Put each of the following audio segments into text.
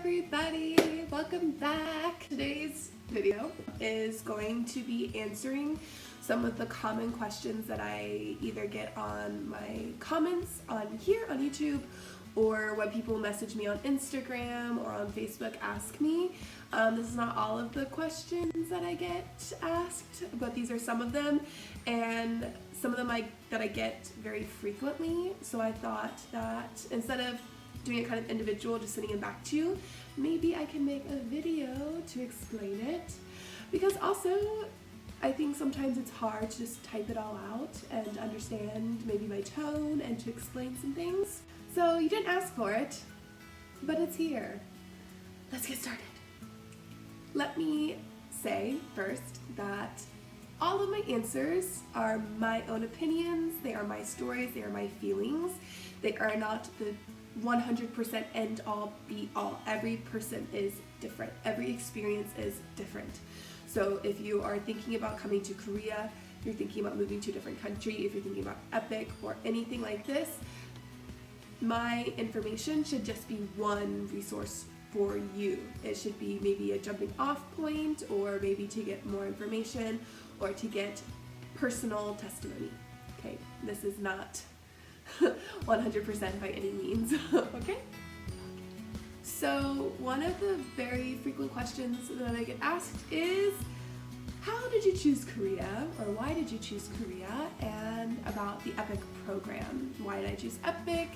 everybody, welcome back. Today's video is going to be answering some of the common questions that I either get on my comments on here on YouTube or when people message me on Instagram or on Facebook ask me. This is not all of the questions that I get asked, but these are some of them, and some of them that I get very frequently. So I thought that instead of doing it kind of individual, just sending it back to you, maybe I can make a video to explain it, because also I think sometimes it's hard to just type it all out and understand maybe my tone and to explain some things. So you didn't ask for it, but it's here. Let's get started. Let me say first that all of my answers are my own opinions, they are my stories, they are my feelings. They are not the 100% end all be all. Every person is different. Every experience is different. So if you are thinking about coming to Korea, if you're thinking about moving to a different country, if you're thinking about EPIK or anything like this, my information should just be one resource for you. It should be maybe a jumping off point, or maybe to get more information, or to get personal testimony. Okay, this is not 100% by any means. Okay? So one of the very frequent questions that I get asked is, how did you choose Korea, or why did you choose Korea, and about the EPIK program. Why did I choose EPIK?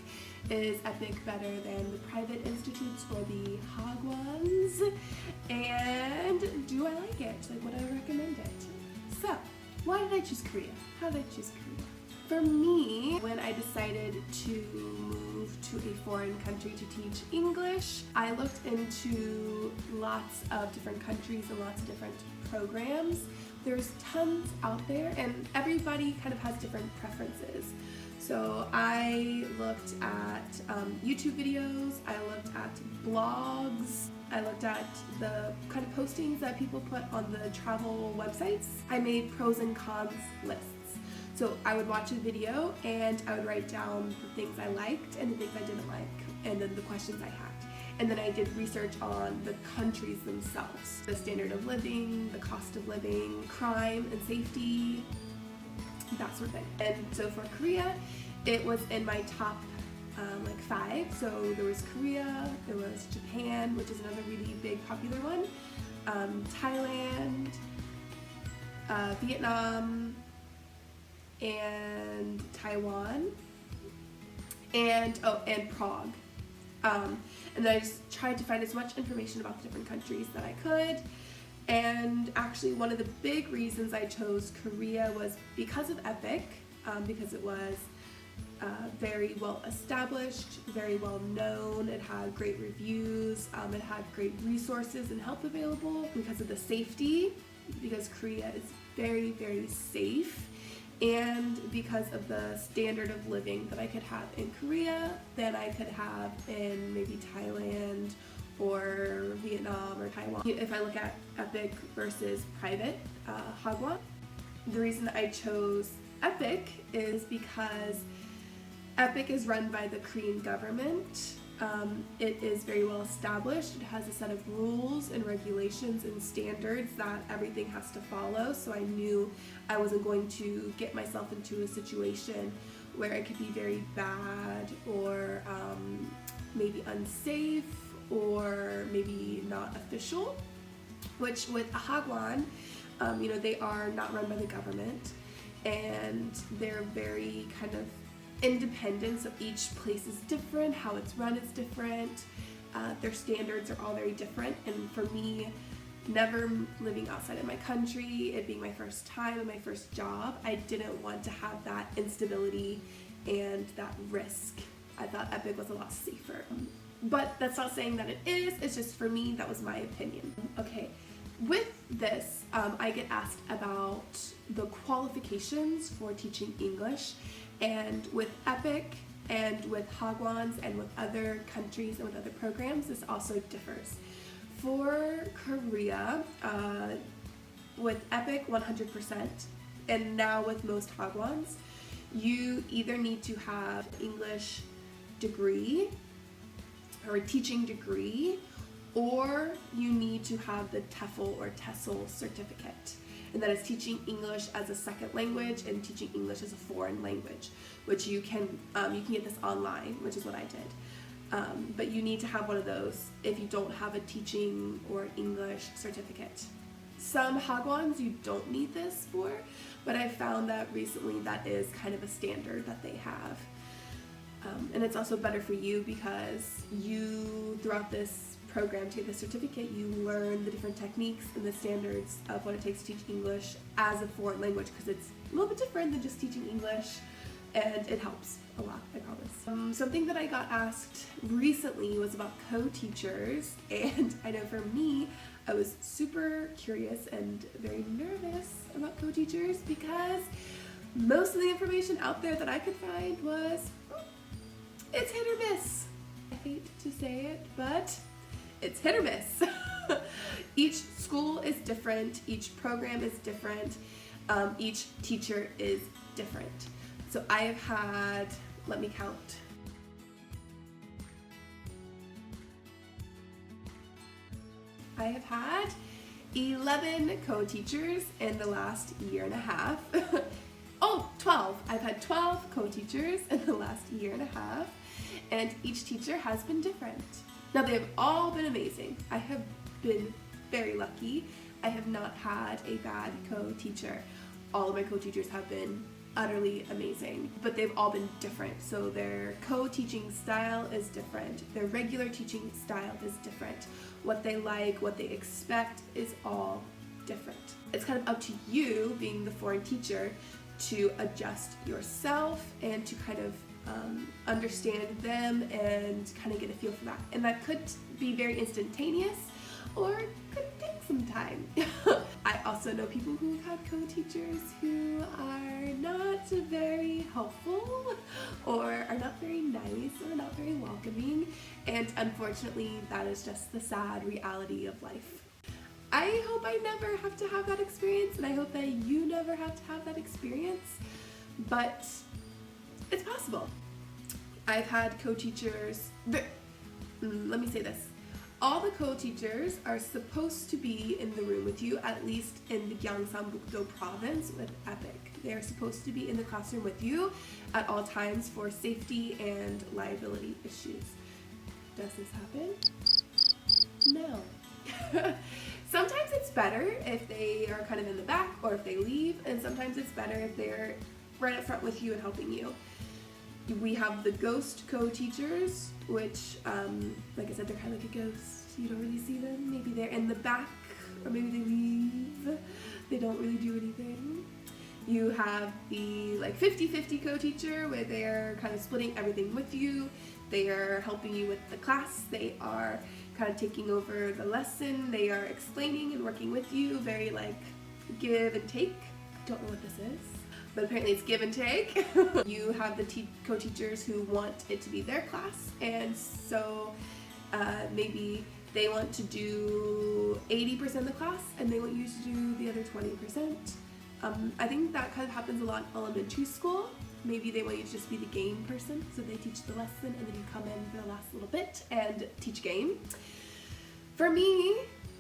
Is EPIK better than the private institutes or the HAGWONS? And do I like it? Like, would I recommend it? So, why did I choose Korea? How did I choose Korea? For me, when I decided to move to a foreign country to teach English, I looked into lots of different countries and lots of different programs. There's tons out there, and everybody kind of has different preferences. So I looked at YouTube videos, I looked at blogs, I looked at the kind of postings that people put on the travel websites. I made pros and cons lists. So I would watch a video and I would write down the things I liked and the things I didn't like, and then the questions I had. And then I did research on the countries themselves, the standard of living, the cost of living, crime and safety, that sort of thing. And so for Korea, it was in my top like 5. So there was Korea, there was Japan, which is another really big popular one, Thailand, Vietnam, and Taiwan, and Prague. And then I just tried to find as much information about the different countries that I could. And actually one of the big reasons I chose Korea was because of EPIK, because it was very well established, very well known, it had great reviews, it had great resources and help available, because of the safety, because Korea is very, very safe, and because of the standard of living that I could have in Korea than I could have in maybe Thailand or Vietnam or Taiwan. If I look at EPIK versus private HAGWON, the reason I chose EPIK is because EPIK is run by the Korean government. It is very well established. It has a set of rules and regulations and standards that everything has to follow. So I knew I wasn't going to get myself into a situation where it could be very bad, or maybe unsafe, or maybe not official. Which with a HAGWON, they are not run by the government, and they're very kind of independent, so each place is different, how it's run is different, their standards are all very different. And for me, never living outside of my country, it being my first time and my first job, I didn't want to have that instability and that risk. I thought EPIK was a lot safer. But that's not saying that it is, it's just for me, that was my opinion. Okay, with this, I get asked about the qualifications for teaching English. And with EPIK and with HAGWONS and with other countries and with other programs, this also differs. For Korea, with EPIK 100%, and now with most HAGWONS, you either need to have English degree or a teaching degree, or you need to have the TEFL or TESOL certificate. And that is teaching English as a second language and teaching English as a foreign language, which you can get this online, which is what I did. But you need to have one of those if you don't have a teaching or English certificate. Some HAGWONS you don't need this for, but I found that recently that is kind of a standard that they have. And it's also better for you because you, throughout this program, to get the certificate, you learn the different techniques and the standards of what it takes to teach English as a foreign language, because it's a little bit different than just teaching English, and it helps a lot, I promise. Something that I got asked recently was about co-teachers, and I know for me, I was super curious and very nervous about co-teachers because most of the information out there that I could find was, it's hit or miss. I hate to say it, but it's hit or miss. Each school is different, each program is different, each teacher is different. So I have had, let me count. I have had 11 co-teachers in the last year and a half. Oh, 12. I've had 12 co-teachers in the last year and a half, and each teacher has been different. Now, they have all been amazing. I have been very lucky. I have not had a bad co-teacher. All of my co-teachers have been utterly amazing, but they've all been different. So their co-teaching style is different. Their regular teaching style is different. What they like, what they expect is all different. It's kind of up to you, being the foreign teacher, to adjust yourself and to kind of understand them and kind of get a feel for that. And that could be very instantaneous or could take some time. I also know people who've had co-teachers who are not very helpful or are not very nice or not very welcoming, and unfortunately that is just the sad reality of life. I hope I never have to have that experience, and I hope that you never have to have that experience, but it's possible. I've had co-teachers, let me say this. All the co-teachers are supposed to be in the room with you, at least in the Gyeongbuk Province with EPIK. They are supposed to be in the classroom with you at all times for safety and liability issues. Does this happen? No. Sometimes it's better if they are kind of in the back or if they leave, and sometimes it's better if they're right up front with you and helping you. We have the ghost co-teachers, which, like I said, they're kind of like a ghost. You don't really see them. Maybe they're in the back, or maybe they leave. They don't really do anything. You have the like 50-50 co-teacher, where they're kind of splitting everything with you. They are helping you with the class. They are kind of taking over the lesson. They are explaining and working with you, very like give and take. I don't know what this is, but apparently it's give and take. You have the co-teachers who want it to be their class, and so maybe they want to do 80% of the class and they want you to do the other 20%. I think that kind of happens a lot in elementary school. Maybe they want you to just be the game person, so they teach the lesson and then you come in for the last little bit and teach game. For me,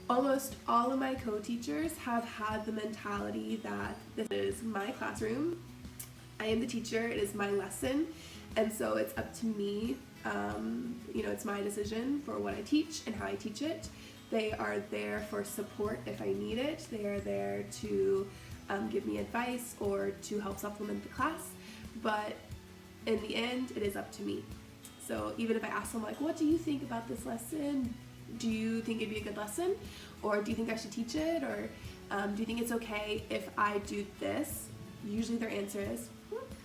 almost all of my co-teachers have had the mentality that this is my classroom, I am the teacher, it is my lesson, and so it's up to me, it's my decision for what I teach and how I teach it. They are there for support if I need it. They are there to give me advice or to help supplement the class, but in the end, it is up to me. So even if I ask them, like, what do you think about this lesson? Do you think it'd be a good lesson? Or do you think I should teach it? Or do you think it's okay if I do this? Usually their answer is,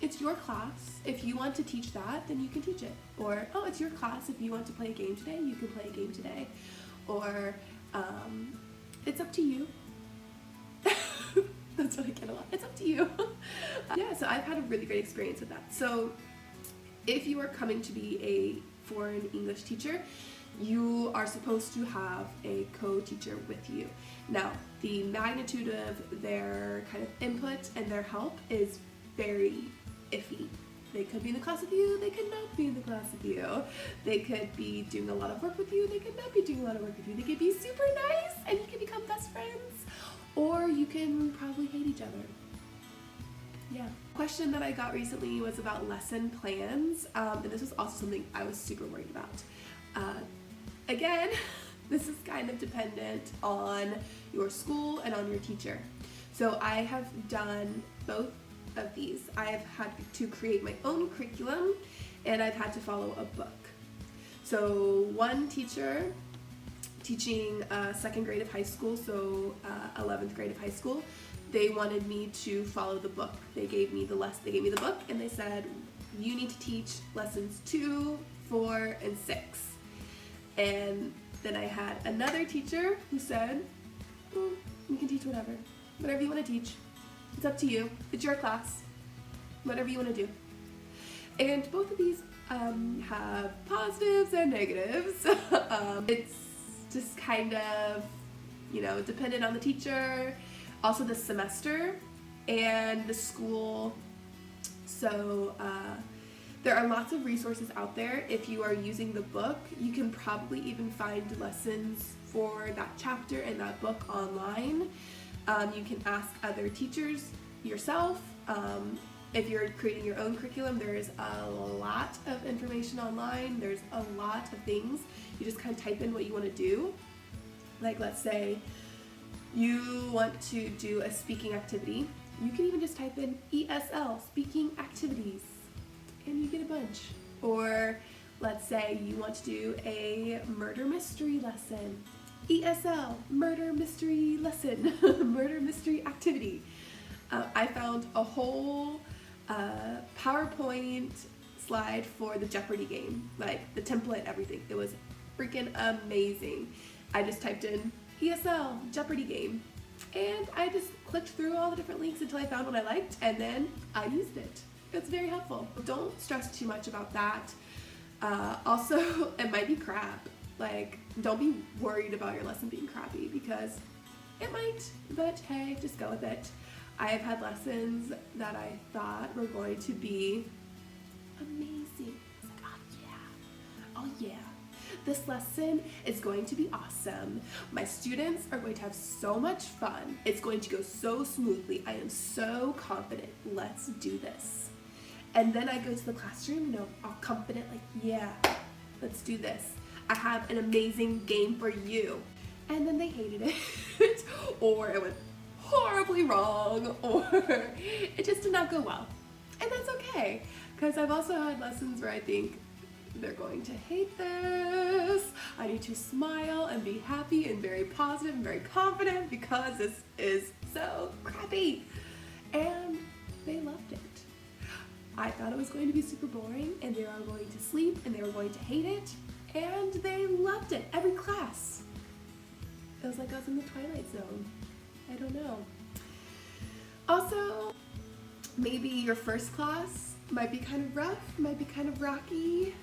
it's your class. If you want to teach that, then you can teach it. Or, oh, it's your class. If you want to play a game today, you can play a game today. Or, it's up to you. That's what I get a lot. It's up to you. Yeah, so I've had a really great experience with that. So if you are coming to be a foreign English teacher, you are supposed to have a co-teacher with you. Now, the magnitude of their kind of input and their help is very iffy. They could be in the class with you, they could not be in the class with you. They could be doing a lot of work with you, they could not be doing a lot of work with you. They could be super nice and you can become best friends, or you can probably hate each other. Yeah. Question that I got recently was about lesson plans, and this was also something I was super worried about. Again, this is kind of dependent on your school and on your teacher. So I have done both of these. I have had to create my own curriculum and I've had to follow a book. So one teacher teaching second grade of high school, so 11th grade of high school, they wanted me to follow the book. They gave me the book and they said, you need to teach lessons 2, 4, and 6. And then I had another teacher who said, you can teach whatever you want to teach. It's up to you. It's your class. Whatever you want to do. And both of these have positives and negatives. It's just kind of, dependent on the teacher, also the semester, and the school. So there are lots of resources out there. If you are using the book, you can probably even find lessons for that chapter in that book online. You can ask other teachers yourself. If you're creating your own curriculum, there's a lot of information online. There's a lot of things. You just kind of type in what you want to do. Like, let's say you want to do a speaking activity. You can even just type in ESL, speaking activities, and you get a bunch. Or let's say you want to do a murder mystery lesson. ESL, murder mystery lesson, murder mystery activity. I found a whole PowerPoint slide for the Jeopardy game, like the template, everything. It was freaking amazing. I just typed in ESL, Jeopardy game, and I just clicked through all the different links until I found one I liked, and then I used it. It's very helpful. Don't stress too much about that. Also, it might be crap. Like, don't be worried about your lesson being crappy, because it might, but hey, just go with it. I have had lessons that I thought were going to be amazing. I was like, oh yeah, this lesson is going to be awesome. My students are going to have so much fun. It's going to go so smoothly. I am so confident. Let's do this. And then I go to the classroom, all confident, like, yeah, let's do this. I have an amazing game for you. And then they hated it, or it went horribly wrong, or it just did not go well. And that's okay, because I've also had lessons where I think they're going to hate this. I need to smile and be happy and very positive and very confident because this is so crappy. And they loved it. I thought it was going to be super boring and they were going to sleep and they were going to hate it, and they loved it. Every class. It was like I was in the Twilight Zone. I don't know. Also, maybe your first class might be kind of rough, might be kind of rocky.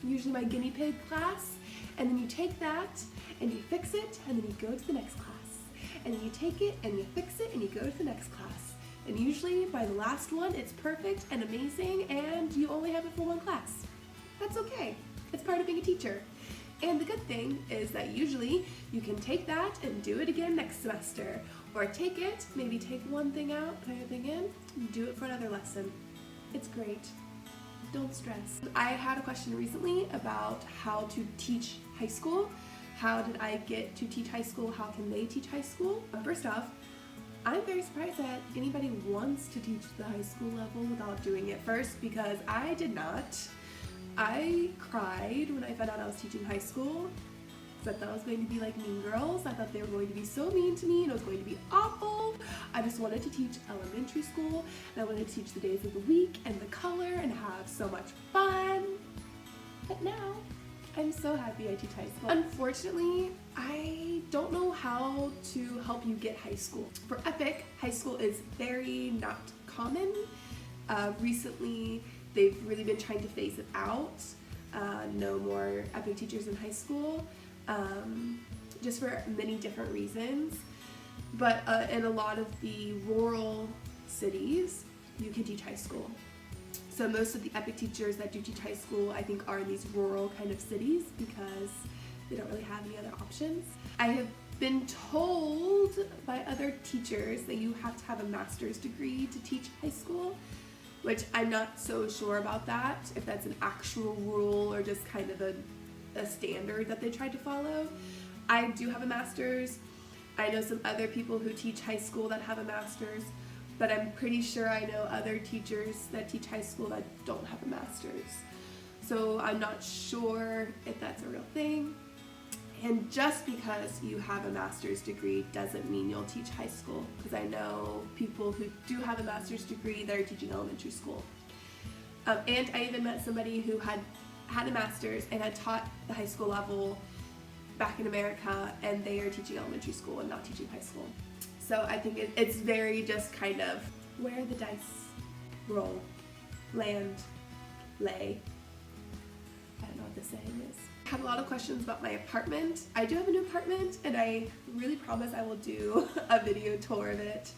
Usually my guinea pig class. And then you take that and you fix it, and then you go to the next class. And then you take it and you fix it and you go to the next class. And usually by the last one, it's perfect and amazing, and you only have it for one class. That's okay. It's part of being a teacher. And the good thing is that usually you can take that and do it again next semester. Or take it, maybe take one thing out, put everything in, and do it for another lesson. It's great. Don't stress. I had a question recently about how to teach high school. How did I get to teach high school? How can they teach high school? First off, I'm very surprised that anybody wants to teach the high school level without doing it first, because I did not. I cried when I found out I was teaching high school, because I thought I was going to be like Mean Girls. I thought they were going to be so mean to me and it was going to be awful. I just wanted to teach elementary school, and I wanted to teach the days of the week and the color and have so much fun. But now, I'm so happy I teach high school. Unfortunately, I don't know how to help you get high school. For EPIK, high school is very not common. Recently, they've really been trying to phase it out. No more EPIK teachers in high school, just for many different reasons. But in a lot of the rural cities, you can teach high school. So most of the EPIK teachers that do teach high school, I think, are in these rural kind of cities because they don't really have any other options. I have been told by other teachers that you have to have a master's degree to teach high school, which I'm not so sure about that, if that's an actual rule or just kind of a standard that they tried to follow. I do have a master's. I know some other people who teach high school that have a master's, but I'm pretty sure I know other teachers that teach high school that don't have a master's. So I'm not sure if that's a real thing. And just because you have a master's degree doesn't mean you'll teach high school, because I know people who do have a master's degree that are teaching elementary school. And I even met somebody who had a master's and had taught the high school level back in America, and they are teaching elementary school and not teaching high school. So I think it's very just kind of where the dice roll, land, lay. I don't know what the saying is. I have a lot of questions about my apartment. I do have a new apartment, and I really promise I will do a video tour of it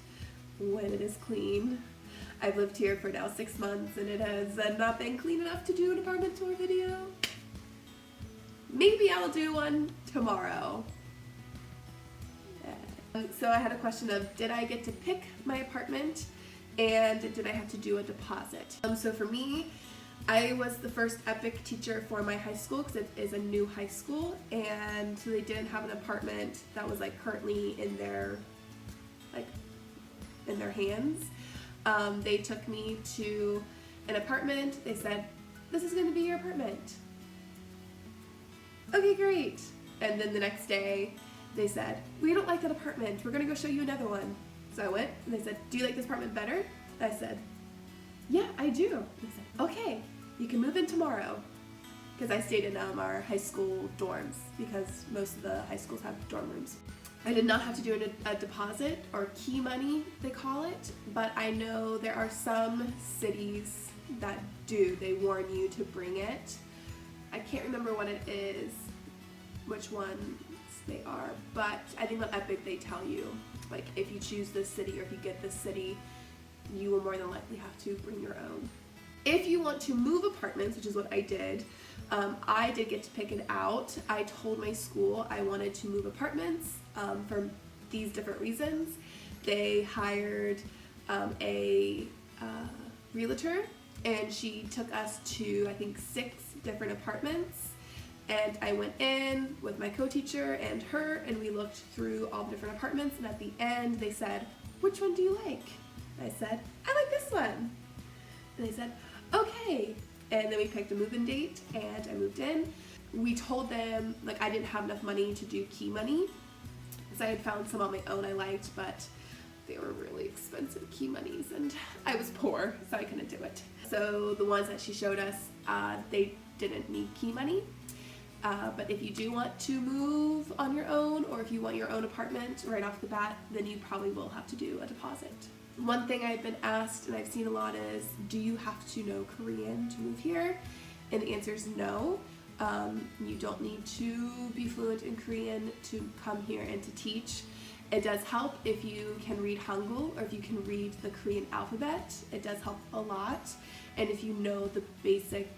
when it is clean. I've lived here for now 6 months, and it has not been clean enough to do an apartment tour video. Maybe I'll do one tomorrow. So I had a question of, did I get to pick my apartment, and did I have to do a deposit? So for me, I was the first EPIK teacher for my high school because it is a new high school, and so they didn't have an apartment that was like currently in their hands. They took me to an apartment. They said, "This is going to be your apartment." Okay, great. And then the next day they said, "We don't like that apartment. We're going to go show you another one." So I went, and they said, "Do you like this apartment better?" I said, "Yeah, I do." And they said, "Okay, you can move in tomorrow." Because I stayed in our high school dorms, because most of the high schools have dorm rooms. I did not have to do a deposit, or key money they call it, but I know there are some cities that do. They warn you to bring it. I can't remember what it is, which ones they are, but I think on EPIK they tell you, like, if you choose this city or if you get this city, you will more than likely have to bring your own. If you want to move apartments, which is what I did get to pick it out. I told my school I wanted to move apartments for these different reasons. They hired a realtor, and she took us to, I think, 6 different apartments. And I went in with my co-teacher and her, and we looked through all the different apartments, and at the end they said, "Which one do you like?" I said, "I like this one." And they said, "Okay." And then we picked a move-in date, and I moved in. We told them, like, I didn't have enough money to do key money, because I had found some on my own I liked, but they were really expensive key monies, and I was poor, so I couldn't do it. So the ones that she showed us, they didn't need key money. But if you do want to move on your own, or if you want your own apartment right off the bat, then you probably will have to do a deposit. One thing I've been asked, and I've seen a lot, is, do you have to know Korean to move here? And the answer is no. You don't need to be fluent in Korean to come here and to teach. It does help if you can read Hangul, or if you can read the Korean alphabet. It does help a lot. And if you know the basic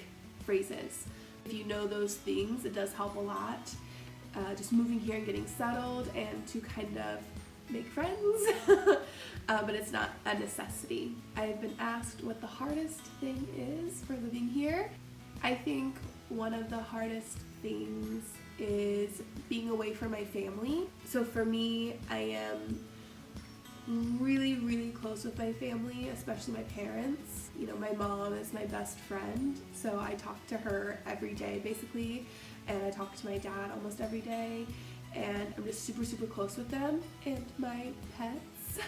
phrases. If you know those things, it does help a lot. Just moving here and getting settled and to kind of make friends, but it's not a necessity. I've been asked what the hardest thing is for living here. I think one of the hardest things is being away from my family. So for me, I am really, really close with my family, especially my parents. You know, my mom is my best friend, so I talk to her every day basically, and I talk to my dad almost every day, and I'm just super, super close with them. And my pets,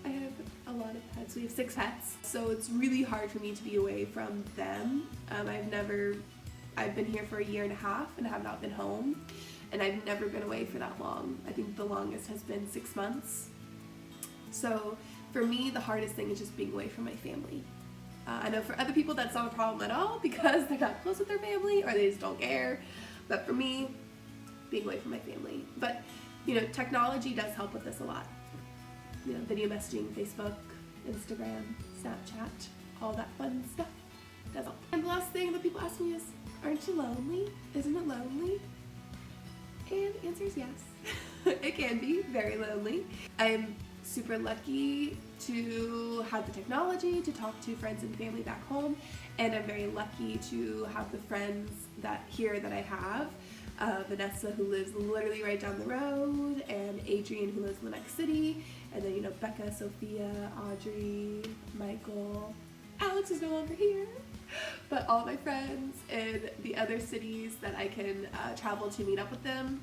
I have a lot of pets. We have 6 pets, so it's really hard for me to be away from them. I've been here for a year and a half and have not been home, and I've never been away for that long. I think the longest has been 6 months. So for me, the hardest thing is just being away from my family. I know for other people that's not a problem at all because they're not close with their family or they just don't care. But for me, being away from my family. But, you know, technology does help with this a lot. You know, video messaging, Facebook, Instagram, Snapchat, all that fun stuff. That's all. And the last thing that people ask me is, aren't you lonely? Isn't it lonely? And the answer is yes. It can be very lonely. I'm super lucky to have the technology to talk to friends and family back home, and I'm very lucky to have the friends that I have. Vanessa, who lives literally right down the road, and Adrian, who lives in the next city, and then, you know, Becca, Sophia, Audrey, Michael. Alex is no longer here, but all my friends in the other cities that I can travel to meet up with them.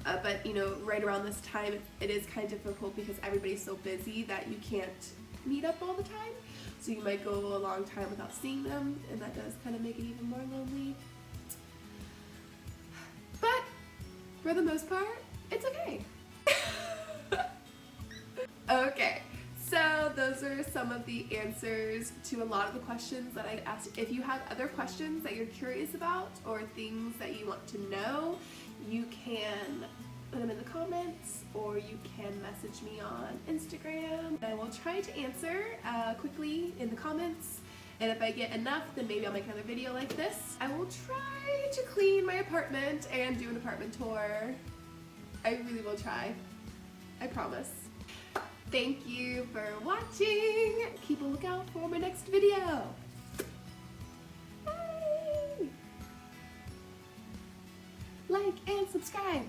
But, you know, right around this time, it is kind of difficult because everybody's so busy that you can't meet up all the time. So you might go a long time without seeing them, and that does kind of make it even more lonely. But for the most part, it's okay. Okay, so those are some of the answers to a lot of the questions that I asked. If you have other questions that you're curious about or things that you want to know, you can put them in the comments, or you can message me on Instagram. I will try to answer quickly in the comments, and if I get enough, then maybe I'll make another video like this. I will try to clean my apartment and do an apartment tour. I really will try. I promise. Thank you for watching. Keep a lookout for my next video. Bye! Like and subscribe.